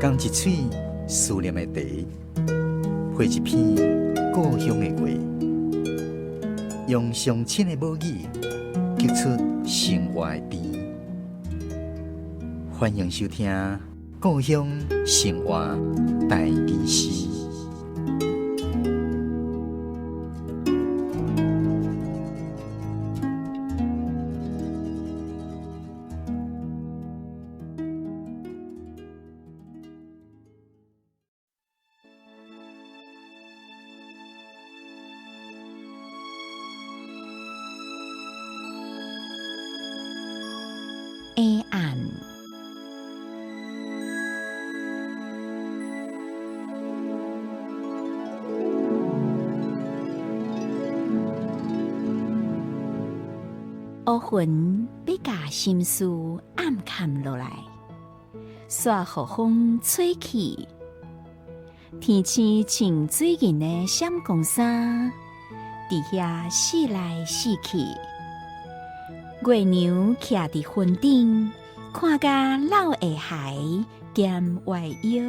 讲一嘴思念的茶，配一片故乡的话，用上亲的母语激出生活的甜。欢迎收听《故乡生活台语诗》。黑暗，乌云要甲心事暗藏落来，煞予风吹起。天星穿水银的闪光衫，伫遐死来死去。月娘徛伫云顶，看甲老的孩兼歪腰。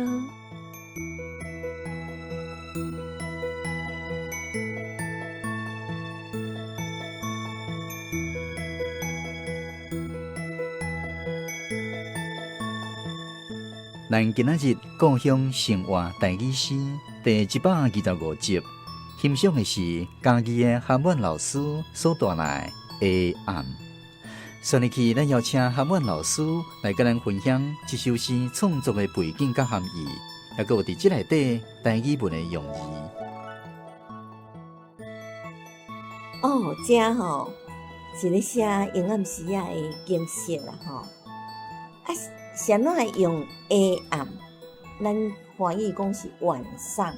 咱今仔日故乡生活台语诗第125集，欣赏的是嘉义的韩文老师所带来的《黑暗》。顺利去，咱邀请韩文老师来跟咱分享这首诗创作的背景甲含义，也有伫这内底台语文的用意。这是咧写英暗时的景色啦谁来用黑暗？咱华语讲是晚上，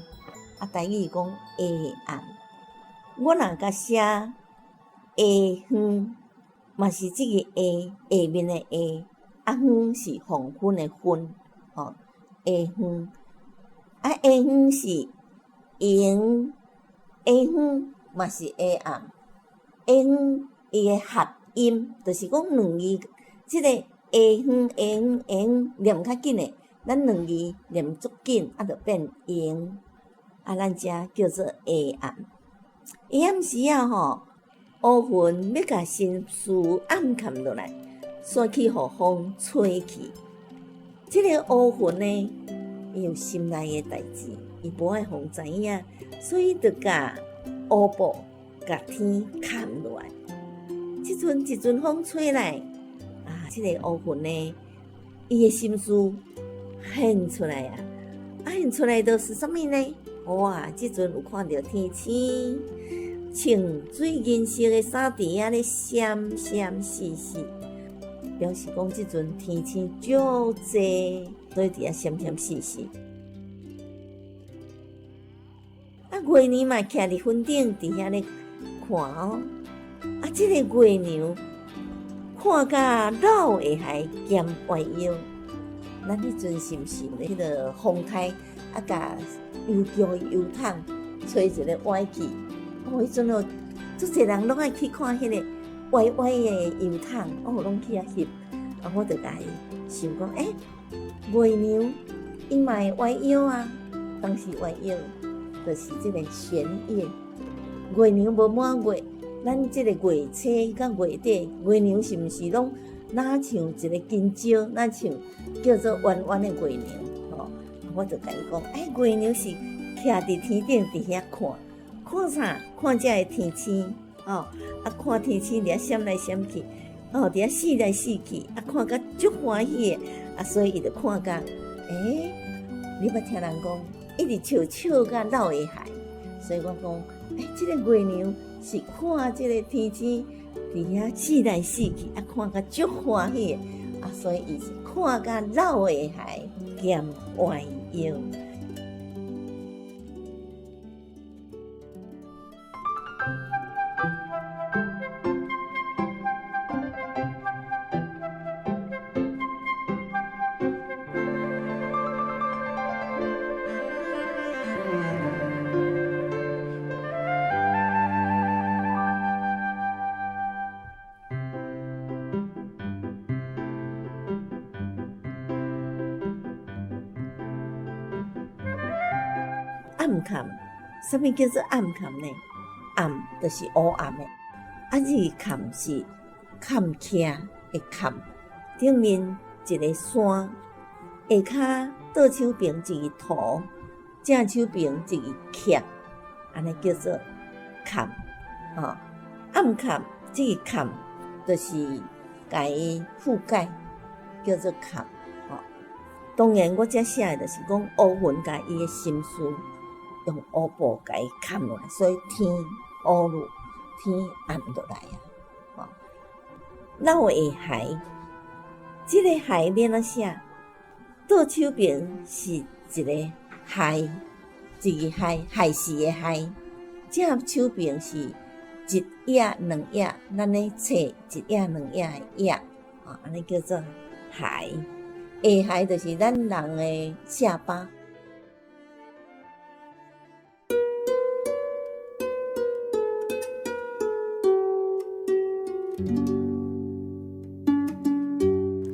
台语讲黑暗。我若甲写黑昏。嘛是这个下面的下，昏是黄昏的昏，下昏。下昏是阴，下昏嘛是黑暗。下昏伊的合音，就是讲两字，这个下昏念较紧的，咱两字念足紧，就变阴。咱遮叫做黑暗。黑暗时乌云要甲心事暗藏落来，煞去予风吹去。这个乌云呢，伊有心内的代志，伊无爱互知影，所以就甲乌布甲天盖落来。即阵一阵风吹来，这个乌云呢，伊的心事现出来现出来就是啥物呢？即阵有看到天星。穿水银色的衫伫遐咧闪闪烁烁，表示讲即阵天星足济，所以伫遐闪闪烁烁。月娘嘛徛伫云顶，伫遐咧看即个月娘看甲老的还兼歪腰，咱迄阵是毋是迄个风台甲油桥的油桶吹一个歪去？迄阵足侪人拢爱去看迄个歪歪的油桶，拢去遐翕。我就甲伊想讲，月娘伊嘛会歪腰当时歪腰，就是即个弦月。月娘无满月，咱即个月初甲月底，月娘是毋是拢哪像一个金蕉，哪像叫做圆圆的月娘？我就甲伊讲，月娘是徛伫天顶伫遐看啥？看遮个天星，看天星伫遐闪来闪去，伫遐死来死去，看甲足欢喜的，所以伊就看甲，你捌听人讲，一直笑甲老的孩，所以我讲，这个月娘是看这个天星伫遐死来死去，看甲足欢喜的，所以伊是看甲老的孩兼歪腰。暗坎，什么叫做暗坎呢？暗就是黑暗的，日坎是坎徛的坎，顶面一个山，下骹倒手边一个土，正手边一个徛，安尼叫做坎。暗坎这个坎就是甲伊覆盖，叫做坎。当然，我遮写的就是讲乌云甲伊的心思用乌布甲伊盖落来，所以天乌落，天暗落来啊。老的海，这个海免怎写？倒手边是一个海，一个海是的海，正手边是一叶两叶，咱咧册一叶两叶的叶，安尼叫做海。下海就是咱人的下巴。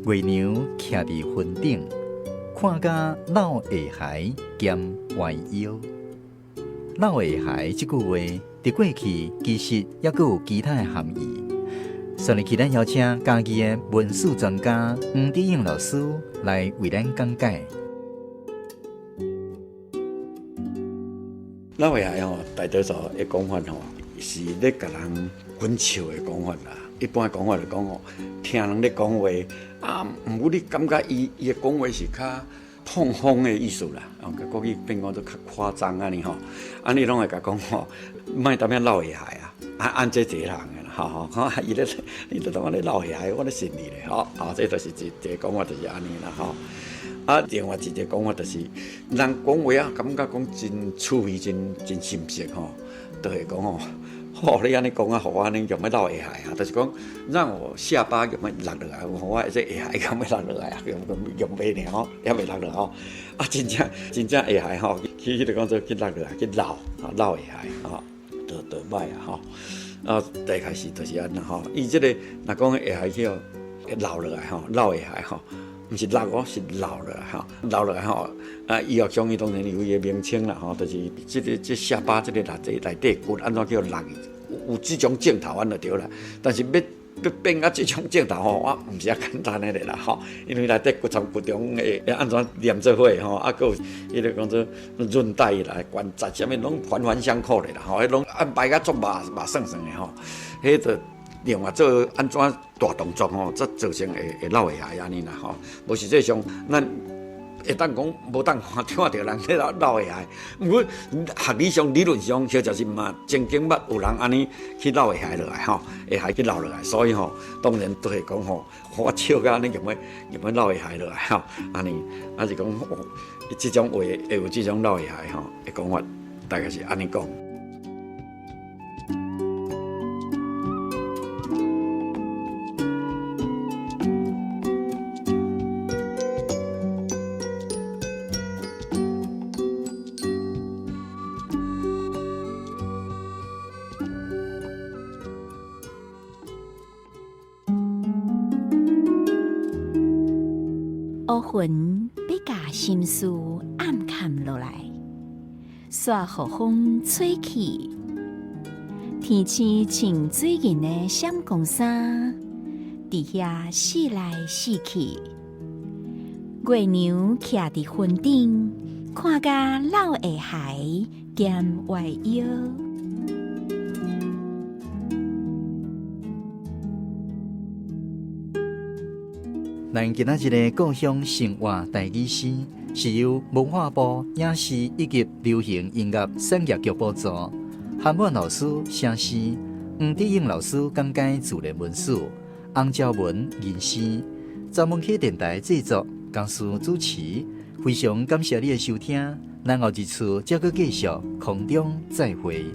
月娘徛伫云顶，看甲老下海兼歪腰。老下海这句话，伫过去其实也佫有其他的含义。所以，咱邀请家己的文史专家黄德英老师来为咱讲解。老下海大多数的讲法是咧甲人滚笑的讲法啦。一般的讲法就讲听人咧讲话毋过你感觉伊的讲话是较碰风的意思啦。国语变讲都较夸张安尼安尼拢会甲讲莫当咩老下海按这一个人的伊咧，你都当我咧老下海，我咧信你咧这就是一个讲法，就是安尼啦另外一个讲法就是，人讲话感觉讲真趣味，真深刻都会讲你安尼讲互我安尼用要老下海就是讲让我下巴用要落落来，互我这下海敢要落落来用袂呢也袂落落真正下海去就讲做去落落来去老下海就歹大概是就是安尼伊这个若讲下海去老落来老下海毋是落是老落来老落来医学上伊当然有伊个名称啦就是这下巴这个内底骨安怎叫落有这种镜头安就对啦，但是要变啊这种镜头我毋是遐简单的啦因为内底骨中会安怎连做伙佫有伊就讲做韧带啦、关节啥物拢环环相扣的啦迄拢安排甲足麻算的迄就另外做安怎大动作则造成会老下海安尼啦无实际上咱会当讲无当看到人咧老下海，毋过学理上理论上，确实是嘛，曾经捌有人安尼去老下海落来下海去老落来，所以当然都会讲我笑甲安尼用要老下海落来安尼，是讲这种话会有这种老下海的讲法，大概是安尼讲。乌云要甲心事暗藏落来，煞予风吹起。天星穿水银的闪光衫，伫遐四来四去。月娘徛伫云顶，看甲老下海兼歪腰。咱今仔日的故乡生活大语诗，是由文化部影视以及流行音乐产业局补助，韩文老师写诗，黄德英老师讲解自然文史，洪昭文吟诗，专门去电台制作，江苏主持。非常感谢你的收听，咱后一次再搁继续空中再会。